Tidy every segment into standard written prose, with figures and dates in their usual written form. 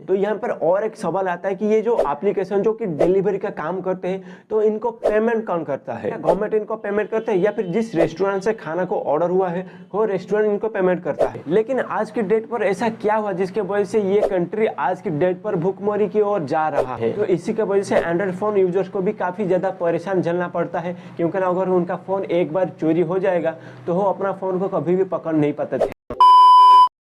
तो यहाँ पर और एक सवाल आता है कि ये जो एप्लीकेशन जो कि डिलीवरी का काम करते हैं, तो इनको पेमेंट कौन करता है? गवर्नमेंट इनको पेमेंट करता है या फिर जिस रेस्टोरेंट से खाना को ऑर्डर हुआ है वो रेस्टोरेंट इनको पेमेंट करता है? लेकिन आज की डेट पर ऐसा क्या हुआ जिसके वजह से ये कंट्री आज की डेट पर भुखमरी की ओर जा रहा है? तो इसी की वजह से एंड्रॉइड फोन यूजर्स को भी काफी ज्यादा परेशान झेलना पड़ता है, क्योंकि अगर उनका फोन एक बार चोरी हो जाएगा तो वो अपना फोन को कभी भी पकड़ नहीं पाते थे।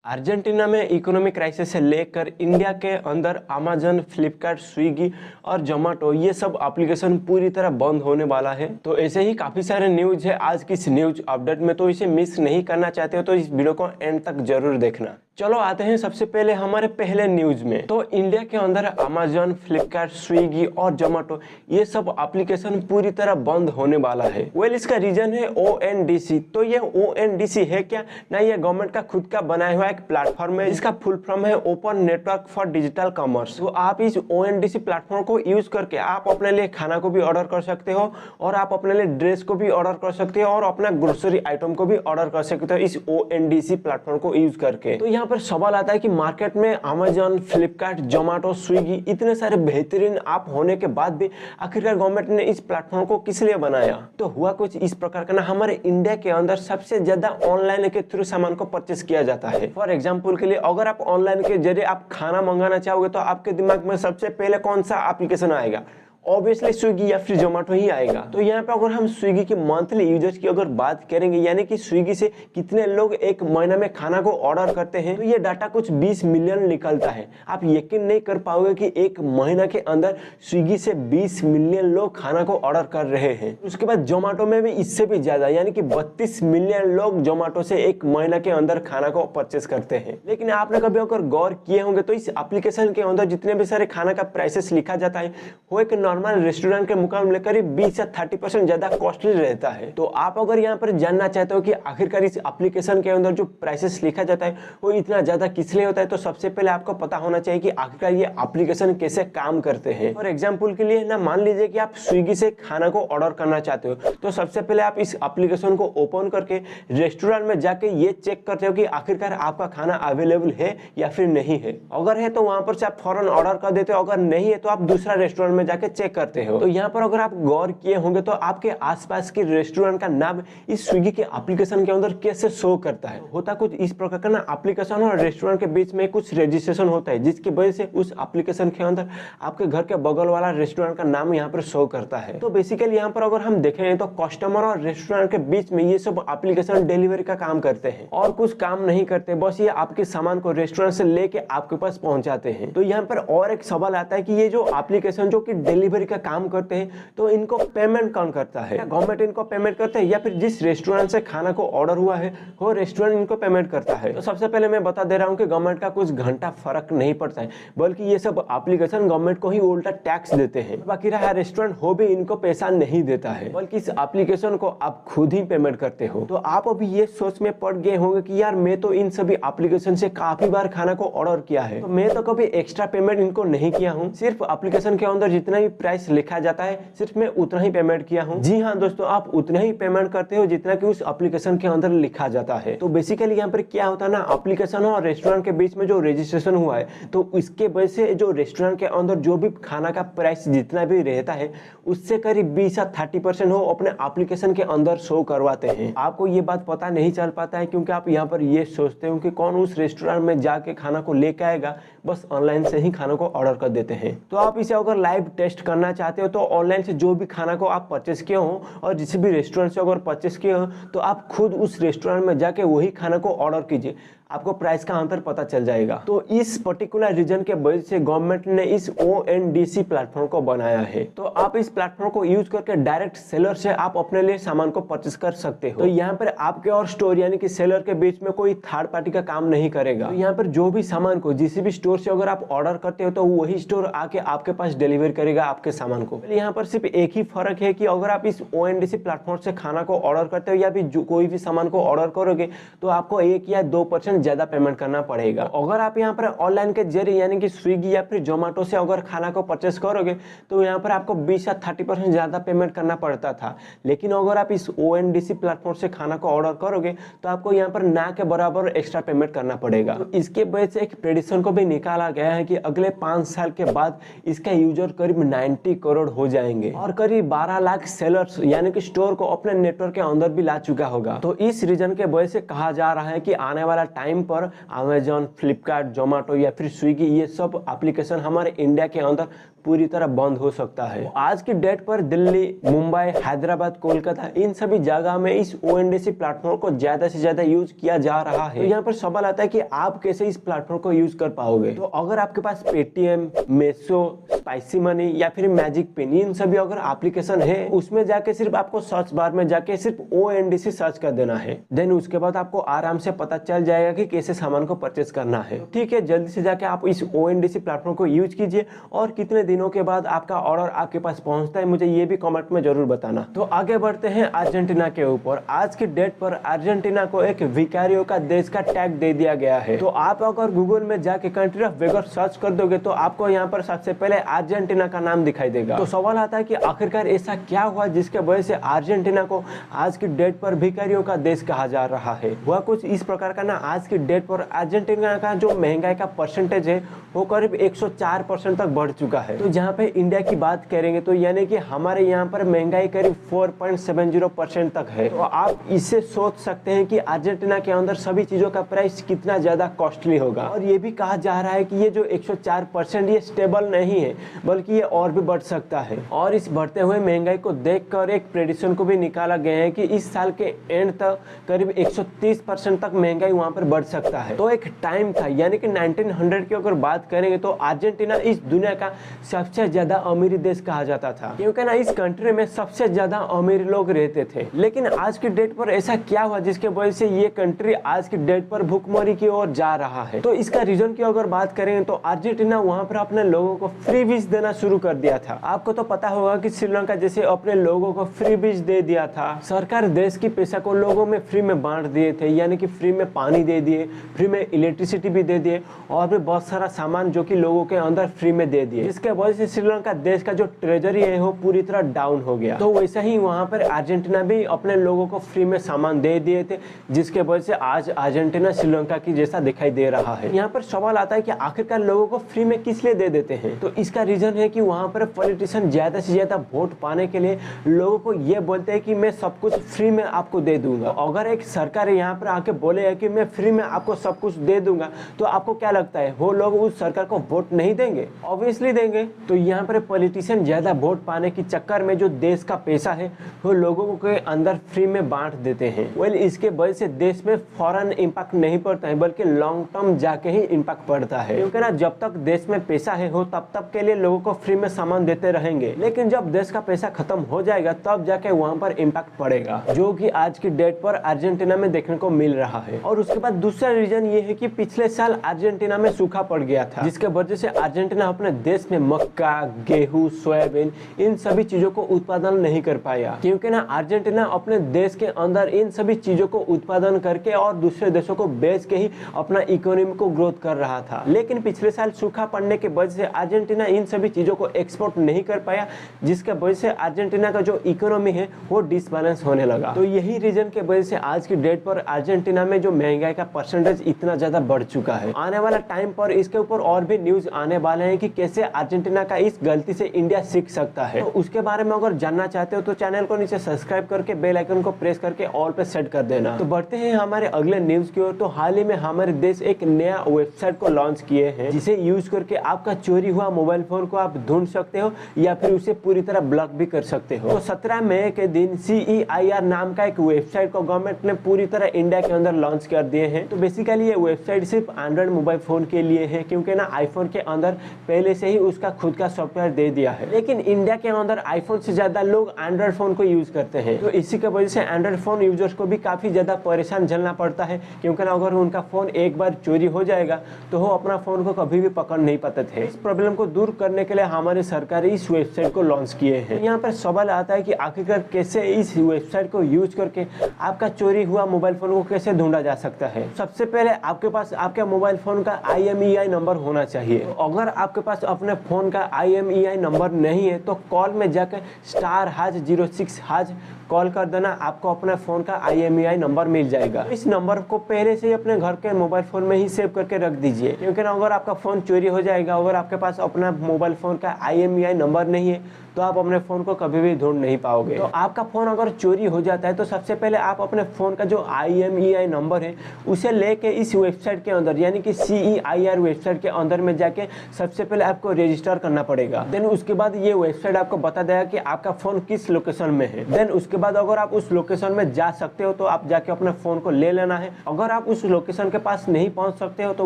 अर्जेंटीना में इकोनॉमिक क्राइसिस से लेकर इंडिया के अंदर अमेजन, फ्लिपकार्ट, स्विगी और जोमेटो ये सब एप्लीकेशन पूरी तरह बंद होने वाला है। तो ऐसे ही काफी सारे न्यूज है आज की इस न्यूज अपडेट में, तो इसे मिस नहीं करना चाहते हो तो इस वीडियो को एंड तक जरूर देखना। चलो आते हैं सबसे पहले हमारे पहले न्यूज में। तो इंडिया के अंदर अमेजन, फ्लिपकार्ट, स्विगी और जोमेटो ये सब एप्लीकेशन पूरी तरह बंद होने वाला है। इसका रीजन है ONDC। तो ये ONDC है क्या? ना, ये गवर्नमेंट का खुद का बनाया हुआ एक प्लेटफॉर्म है जिसका फुल फॉर्म है open network for digital commerce. तो आप इस ONDC प्लेटफॉर्म को यूज करके आप अपने लिए खाना को भी ऑर्डर कर सकते हो और आप अपने लिए ड्रेस को भी ऑर्डर कर सकते हो और अपना ग्रोसरी आइटम को भी ऑर्डर कर सकते हो इस ONDC प्लेटफॉर्म को यूज करके। तो यहाँ पर सवाल आता है कि मार्केट में अमेजन, फ्लिपकार्ट, जोमेटो, स्विगी इतने सारे बेहतरीन ऐप होने के बाद भी आखिरकार गवर्नमेंट ने इस प्लेटफॉर्म को किस लिए बनाया? तो हुआ कुछ इस प्रकार का ना, हमारे इंडिया के अंदर सबसे ज्यादा ऑनलाइन के थ्रू सामान को परचेस किया जाता है। फॉर एग्जाम्पल के लिए अगर आप ऑनलाइन के जरिए आप खाना मंगाना चाहोगे तो आपके दिमाग में सबसे पहले कौन सा एप्लीकेशन आएगा? ऑब्वियसली स्विगी या फिर जोमेटो ही आएगा। तो यहाँ पे अगर हम स्विगी के मंथली यूजर्स की अगर बात करेंगे, यानी कि स्विगी से कितने लोग एक महीना में खाना को ऑर्डर करते हैं, तो ये डाटा कुछ 20 मिलियन निकलता है। आप यकीन नहीं कर पाओगे कि एक महीना के अंदर स्विगी से 20 मिलियन लोग खाना को ऑर्डर कर रहे हैं। उसके बाद जोमेटो में भी इससे भी ज्यादा, यानी कि 32 मिलियन लोग जोमेटो से एक महीना के अंदर खाना को परचेस करते हैं। लेकिन आपने कभी अगर गौर किए होंगे तो इस एप्लीकेशन के अंदर जितने भी सारे खाना का प्राइसेस लिखा जाता है वो एक नॉर्मल रेस्टोरेंट के मुकाबले करीब 20 से 30% ज्यादा कॉस्टली रहता है। तो आप अगर यहाँ पर जानना चाहते हो कि आखिरकार इस एप्लीकेशन के अंदर जो प्राइसेस लिखा जाता है वो इतना ज्यादा किस लिए होता है, तो सबसे पहले आपको पता होना चाहिए कि आखिरकार ये एप्लीकेशन कैसे काम करते हैं। फॉर एग्जाम्पल के लिए ना, मान लीजिए कि आप स्विगी से खाना को ऑर्डर करना चाहते हो, तो सबसे पहले आप इस एप्लीकेशन को ओपन करके रेस्टोरेंट में जाके ये चेक करते हो कि आखिरकार आपका खाना अवेलेबल है या फिर नहीं है। अगर है तो वहां पर से आप फौरन ऑर्डर कर देते हो, अगर नहीं है तो आप दूसरा रेस्टोरेंट में जाके चेक करते हो। तो यहाँ पर अगर आप गौर किए होंगे तो आपके आसपास के रेस्टोरेंट का नाम इस स्विगी के एप्लीकेशन के अंदर कैसे शो करता है? होता कुछ इस प्रकार का ना, एप्लीकेशन और रेस्टोरेंट के बीच में कुछ रजिस्ट्रेशन होता है जिसकी वजह से उस एप्लीकेशन के अंदर आपके घर के बगल वाला रेस्टोरेंट का नाम यहाँ पर शो करता है। तो बेसिकली यहाँ पर अगर हम देखें तो कस्टमर और रेस्टोरेंट के बीच में ये सब एप्लीकेशन डिलीवरी का काम करते हैं और कुछ काम नहीं करते, बस ये आपके सामान को रेस्टोरेंट से लेके आपके पास पहुंचाते हैं। तो यहाँ पर और एक सवाल आता है कि ये जो एप्लीकेशन जो कि डिलीवरी का काम करते हैं, तो इनको पेमेंट कौन करता है? गवर्नमेंट इनको पेमेंट करता है या फिर जिस रेस्टोरेंट से खाना को ऑर्डर हुआ है वो रेस्टोरेंट इनको पेमेंट करता है? तो सबसे पहले मैं बता दे रहा हूँ कि गवर्नमेंट का कुछ घंटा फर्क नहीं पड़ता है, बल्कि ये सब एप्लीकेशन गवर्नमेंट को ही उल्टा टैक्स देते हैं। बाकी रहा रेस्टोरेंट, हो भी इनको पैसा नहीं देता है, बल्कि इस एप्लीकेशन को आप खुद ही पेमेंट करते हो। तो आप अभी ये सोच में पड़ गए होंगे कि यार मैं तो इन सभी एप्लीकेशन से काफी बार खाना को ऑर्डर किया है, तो मैं तो कभी एक्स्ट्रा पेमेंट इनको नहीं किया हूँ, सिर्फ एप्लीकेशन के अंदर जितना भी प्राइस लिखा जाता है सिर्फ मैं उतना ही पेमेंट किया हूँ। जी हाँ दोस्तों, आप उतना ही पेमेंट करते हो जितना कि उस एप्लीकेशन के अंदर लिखा जाता है। तो बेसिकली यहाँ पर क्या होता है ना, एप्लीकेशन और रेस्टोरेंट के बीच में जो रजिस्ट्रेशन हुआ है, तो इसके वजह से जो रेस्टोरेंट के अंदर जो भी खाना का प्राइस जितना भी रहता है उससे करीब 20 से 30% हो अपने एप्लीकेशन के अंदर शो करवाते हैं। आपको ये बात पता नहीं चल पाता है क्योंकि आप यहाँ पर ये सोचते हो कि कौन उस रेस्टोरेंट में जाके खाना को लेके आएगा, बस ऑनलाइन से ही खाना को ऑर्डर कर देते हैं। तो आप इसे अगर लाइव टेस्ट करना चाहते हो तो ऑनलाइन से जो भी खाना को आप परचेस किए हो और जिस भी रेस्टोरेंट से अगर परचेस किए हो तो आप खुद उस रेस्टोरेंट में जाके वही खाना को ऑर्डर कीजिए, आपको प्राइस का अंतर पता चल जाएगा। तो इस पर्टिकुलर रीजन के वजह से गवर्नमेंट ने इस ONDC प्लेटफॉर्म को बनाया है। तो आप इस प्लेटफॉर्म को यूज करके डायरेक्ट सेलर से आप अपने लिए सामान को परचेस कर सकते हो। तो यहाँ पर आपके और स्टोर यानी कि सेलर के बीच में कोई थर्ड पार्टी का काम नहीं करेगा। तो यहाँ पर जो भी सामान को जिस भी स्टोर से अगर आप ऑर्डर करते हो तो वही स्टोर आके आपके पास डिलीवर करेगा आपके सामान को। यहाँ पर सिर्फ एक ही फर्क है कि अगर आप इस ONDC प्लेटफॉर्म से खाना को ऑर्डर करते हो या भी कोई भी सामान को ऑर्डर करोगे तो आपको 1 या 2% ज्यादा पेमेंट करना पड़ेगा। अगर आप यहाँ पर ऑनलाइन के जरिए यानी कि स्विगी या फिर जोमेटो से अगर खाना को परचेस करोगे तो यहाँ पर आपको 20 या 30% ज्यादा पेमेंट करना पड़ता था। लेकिन अगर आप इस ONDC प्लेटफॉर्म से खाना को ऑर्डर करोगे तो आपको यहाँ पर ना के बराबर एक्स्ट्रा पेमेंट करना पड़ेगा। तो इसके वजह से एक प्रेडिक्शन को भी निकाला गया है कि अगले 5 साल के बाद इसका यूजर करीब 90 करोड़ हो जाएंगे और करीब 12 लाख सेलर्स यानी कि स्टोर को अपने नेटवर्क के अंदर भी ला चुका होगा। तो इस रीजन के वजह से कहा जा रहा है कि आने वाला टाइम पर अमेजॉन, फ्लिपकार्ट, जोमेटो या फिर स्विगी ये सब एप्लीकेशन हमारे इंडिया के अंदर पूरी तरह बंद हो सकता है। आज की डेट पर दिल्ली, मुंबई, हैदराबाद, कोलकाता इन सभी जगह में इस ONDC प्लेटफॉर्म को ज्यादा से ज्यादा यूज किया जा रहा है। तो यहाँ पर सवाल आता है कि आप कैसे इस प्लेटफॉर्म को यूज कर पाओगे। तो अगर आपके पास पेटीएम, मेसो, स्पाइसी मनी या फिर मैजिक पिन इन सभी अगर एप्लीकेशन है, उसमें जाके सिर्फ आपको सर्च बार में जाके सिर्फ ONDC सर्च कर देना है। देन उसके बाद आपको आराम से पता चल जाएगा कि कैसे सामान को परचेस करना है। ठीक है, जल्दी से जाके आप इस ONDC प्लेटफॉर्म को यूज कीजिए और कितने दिनों के बाद आपका ऑर्डर आपके पास पहुंचता है मुझे ये भी कमेंट में जरूर बताना। तो आगे बढ़ते हैं अर्जेंटीना के ऊपर। आज की डेट पर अर्जेंटीना को एक भिखारियों का देश का टैग दे दिया गया है। तो आप अगर गूगल में जाके कंट्री ऑफ बेगर सर्च कर दोगे तो आपको यहाँ पर सबसे पहले अर्जेंटीना का नाम दिखाई देगा। तो सवाल आता है कि आखिरकार ऐसा क्या हुआ जिसके वजह से अर्जेंटीना को आज की डेट पर भिखारियों का देश कहा जा रहा है। वह कुछ इस प्रकार का ना, आज की डेट पर अर्जेंटीना का जो महंगाई का परसेंटेज है वो करीब 104% तक बढ़ चुका है। तो जहाँ पे इंडिया की बात करेंगे तो यानी कि हमारे यहाँ पर महंगाई करीब 4.70% तक है। तो आप इससे सोच सकते हैं कि अर्जेंटीना के अंदर सभी चीजों का प्राइस कितना ज्यादा कॉस्टली होगा। और ये भी कहा जा रहा है कि ये जो 104% ये स्टेबल नहीं है बल्कि ये और भी बढ़ सकता है। और इस बढ़ते हुए महंगाई को देखकर एक प्रेडिक्शन को भी निकाला गया है कि इस साल के एंड तक करीब 130% तक महंगाई वहां पर बढ़ सकता है। तो एक टाइम था यानी कि 1900 की अगर बात करेंगे तो अर्जेंटीना इस दुनिया का सबसे ज्यादा अमीर देश कहा जाता था, क्योंकि ना इस कंट्री में सबसे ज्यादा अमीर लोग रहते थे। लेकिन आज की डेट पर ऐसा क्या हुआ जिसके वजह से ये कंट्री आज की डेट पर भुखमरी की ओर जा रहा है। तो इसका रीजन की अगर बात करेंगे तो अर्जेंटीना वहां पर अपने लोगों को फ्री वीज देना शुरू कर दिया था। आपको तो पता होगा कि श्रीलंका जैसे अपने लोगों को फ्री वीज दे दिया था। सरकार देश की पैसा को लोगों में फ्री में बांट दिए थे, यानी कि फ्री में पानी दे दिए, फ्री में इलेक्ट्रिसिटी भी दे दिए और भी बहुत सारा सामान जो कि लोगों के अंदर फ्री में दे दिए, जिसके वजह से श्रीलंका देश का जो ट्रेजरी है वो पूरी तरह डाउन हो गया। तो वैसा ही वहां पर अर्जेंटीना भी अपने लोगों को फ्री में सामान दे दिए थे, जिसके वजह से आज अर्जेंटीना श्रीलंका की जैसा दिखाई दे रहा है। यहाँ पर सवाल आता है कि आखिरकार लोगों को फ्री में किस लिए दे देते हैं। तो इसका रीजन है कि वहां पर पॉलिटिशियन ज्यादा से ज्यादा वोट पाने के लिए लोगों को ये बोलते हैं कि मैं सब कुछ फ्री में आपको दे दूंगा। अगर एक सरकार यहाँ पर आके बोले कि मैं फ्री में आपको सब कुछ दे दूंगा तो आपको क्या लगता है वो लोग उस सरकार को वोट नहीं देंगे? ऑब्वियसली देंगे। तो यहाँ पर पॉलिटिशियन ज्यादा वोट पाने के चक्कर में जो देश का पैसा है वो लोगों के अंदर फ्री में बांट देते हैं। वेल, इसके वजह से देश में फौरन इम्पैक्ट नहीं पड़ता है बल्कि लॉन्ग टर्म जाके ही इम्पैक्ट पड़ता है, क्योंकि ना जब तक देश में पैसा है हो तब तक के लिए लोगों को फ्री में सामान देते रहेंगे, लेकिन जब देश का पैसा खत्म हो जाएगा तब जाके वहां पर इम्पैक्ट पड़ेगा, जो कि आज की डेट पर अर्जेंटीना में देखने को मिल रहा है। और उसके बाद दूसरा रीजन ये है कि पिछले साल अर्जेंटीना में सूखा पड़ गया था, जिसके वजह से अर्जेंटीना अपने देश में मक्का, गेहूं, सोयाबीन इन सभी चीजों को उत्पादन नहीं कर पाया, क्योंकि ना अर्जेंटीना अपने देश के अंदर इन सभी चीजों को उत्पादन करके और दूसरे देशों को बेच के ही अपना इकोनॉमी को ग्रोथ कर रहा था। लेकिन पिछले साल सूखा पड़ने के वजह से अर्जेंटीना इन सभी चीजों को एक्सपोर्ट नहीं कर पाया, जिसके वजह से अर्जेंटीना का जो इकोनॉमी है वो डिसबैलेंस होने लगा। तो यही रीजन के वजह से आज की डेट पर अर्जेंटीना में जो महंगाई का परसेंटेज इतना ज्यादा बढ़ चुका है। आने वाला टाइम पर इसके ऊपर और भी न्यूज आने वाले हैं कि कैसे अर्जेंटीना का इस गलती से इंडिया सीख सकता है। तो उसके बारे में अगर जानना चाहते हो तो चैनल को नीचे सब्सक्राइब करके बेल आइकन को प्रेस करके ऑल पे सेट कर देना। तो बढ़ते हैं हमारे अगले न्यूज की ओर। तो हाल ही में हमारे देश एक नया वेबसाइट को लॉन्च किए हैं, जिसे यूज करके आपका चोरी हुआ मोबाइल फोन को आप ढूंढ सकते हो या फिर उसे पूरी तरह ब्लॉक भी कर सकते हो। तो 17 मई के दिन CEIR नाम का एक वेबसाइट को गवर्नमेंट ने पूरी तरह इंडिया के अंदर लॉन्च कर दिए हैं। तो बेसिकली ये वेबसाइट सिर्फ एंड्रॉइड मोबाइल फोन के लिए है, क्योंकि ना आईफोन के अंदर पहले से ही उसका खुद का सॉफ्टवेयर दे दिया है। लेकिन इंडिया के अंदर आईफोन से ज्यादा लोग एंड्रॉइड फोन को यूज करते हैं, तो इसी की वजह से एंड्रॉइड फोन यूजर्स को भी काफी ज्यादा परेशान झेलना पड़ता है, क्योंकि अगर उनका फोन एक बार चोरी हो जाएगा तो वो अपना फोन को कभी भी पकड़ नहीं पाते थे। इस प्रॉब्लम को दूर करने के लिए हमारी सरकार इस वेबसाइट को लॉन्च किए हैं। यहाँ पर सवाल आता है कि आखिरकार कैसे इस वेबसाइट को यूज करके आपका चोरी हुआ मोबाइल फोन को कैसे ढूंढा जा सकता है। है। सबसे पहले आपके पास आपके मोबाइल फोन का IMEI नंबर होना चाहिए। अगर आपके पास अपने फोन का IMEI नंबर नहीं है तो कॉल में जाकर *#06# कॉल कर देना, आपको अपने फ़ोन का IMEI नंबर मिल जाएगा। इस नंबर को पहले से ही अपने घर के मोबाइल फ़ोन में ही सेव करके रख दीजिए, क्योंकि अगर आपका फ़ोन चोरी हो जाएगा, अगर आपके पास अपना मोबाइल फ़ोन का IMEI नंबर नहीं है तो आप अपने फ़ोन को कभी भी ढूंढ नहीं पाओगे। तो आपका फ़ोन अगर चोरी हो जाता है तो सबसे पहले आप अपने फ़ोन का जो IMEI नंबर है उसे लेके इस वेबसाइट के अंदर यानी कि CEIR वेबसाइट के अंदर में जाके सबसे पहले आपको रजिस्टर करना पड़ेगा। देन उसके बाद ये वेबसाइट आपको बता देगा कि आपका फ़ोन किस लोकेशन में है। देन उसके बाद अगर आप उस लोकेशन में जा सकते हो तो आप जाके अपने फ़ोन को ले लेना है। अगर आप उस लोकेशन के पास नहीं पहुंच सकते हो तो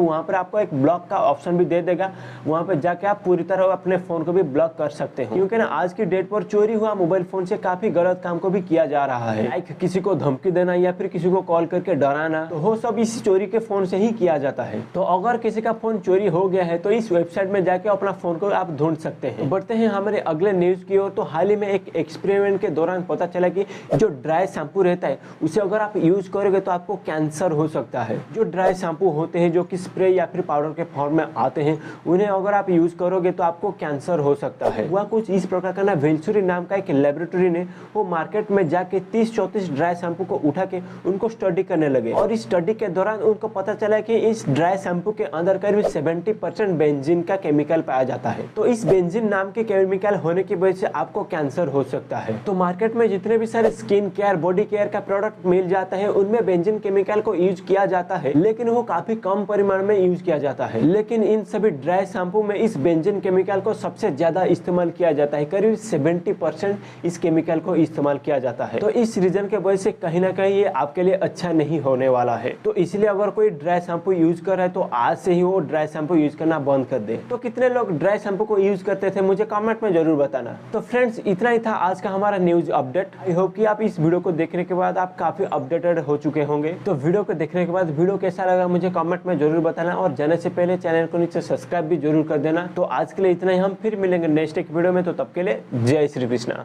वहाँ पर आपको एक ब्लॉक का ऑप्शन भी दे देगा, वहाँ पर जाके आप पूरी तरह अपने फ़ोन को भी ब्लॉक कर सकते हो। क्योंकि ना आज की डेट पर चोरी हुआ मोबाइल फोन से काफी गलत काम को भी किया जा रहा है, लाइक किसी को धमकी देना या फिर किसी को कॉल करके डराना, तो वो सब इस चोरी के फोन से ही किया जाता है। तो अगर किसी का फोन चोरी हो गया है तो इस वेबसाइट में जाके अपना फोन को आप ढूंढ सकते हैं। बढ़ते हैं हमारे अगले न्यूज की ओर। तो हाल ही में एक एक्सपेरिमेंट के दौरान पता चला कि जो ड्राई शैम्पू रहता है उसे अगर आप यूज करोगे तो आपको कैंसर हो सकता है। जो ड्राई शैम्पू होते हैं जो कि स्प्रे या फिर पाउडर के फॉर्म में आते हैं, उन्हें अगर आप यूज करोगे तो आपको कैंसर हो सकता है। वह कुछ इस प्रकार का ना वेंचुरी नाम का एक लेबोरेटरी ने वो मार्केट में जाके 30-34 ड्राई शैम्पू को उठा के उनको स्टडी करने लगे, और इस स्टडी के दौरान उनको पता चला कि इस ड्राई शैम्पू के अंदर करीब 70% बेंजीन का केमिकल पाया जाता है। तो इस बेंजीन नाम के केमिकल होने की वजह से आपको कैंसर हो सकता है। तो मार्केट में जितने भी सारे स्किन केयर, बॉडी केयर का प्रोडक्ट मिल जाता है उनमें बेंजीन केमिकल को यूज किया जाता है, लेकिन वो काफी कम परिमाण में यूज किया जाता है। लेकिन इन सभी ड्राई शैम्पू में इस बेंजीन केमिकल को सबसे ज्यादा इस्तेमाल किया जाता है, करीब 70% इस केमिकल को इस्तेमाल किया जाता है। तो इस रीजन के वजह से कहीं ना कहीं ये आपके लिए अच्छा नहीं होने वाला है। तो इसलिए अगर कोई ड्राई शैम्पू यूज कर रहा है तो आज से ही वो ड्राई शैम्पू यूज करना बंद कर दे। तो कितने लोग ड्राई शैम्पू को यूज करते थे मुझे कमेंट में जरूर बताना। तो फ्रेंड्स, इतना ही था आज का हमारा न्यूज अपडेट। आई होप कि आप इस वीडियो को देखने के बाद आप काफी अपडेटेड हो चुके होंगे। तो वीडियो को देखने के बाद वीडियो कैसा लगा मुझे कमेंट में जरूर बताना, और जाने से पहले चैनल को नीचे सब्सक्राइब भी जरूर कर देना। तो आज के लिए इतना ही, हम फिर मिलेंगे नेक्स्ट एक वीडियो में। तो तब के लिए जय श्री कृष्णा।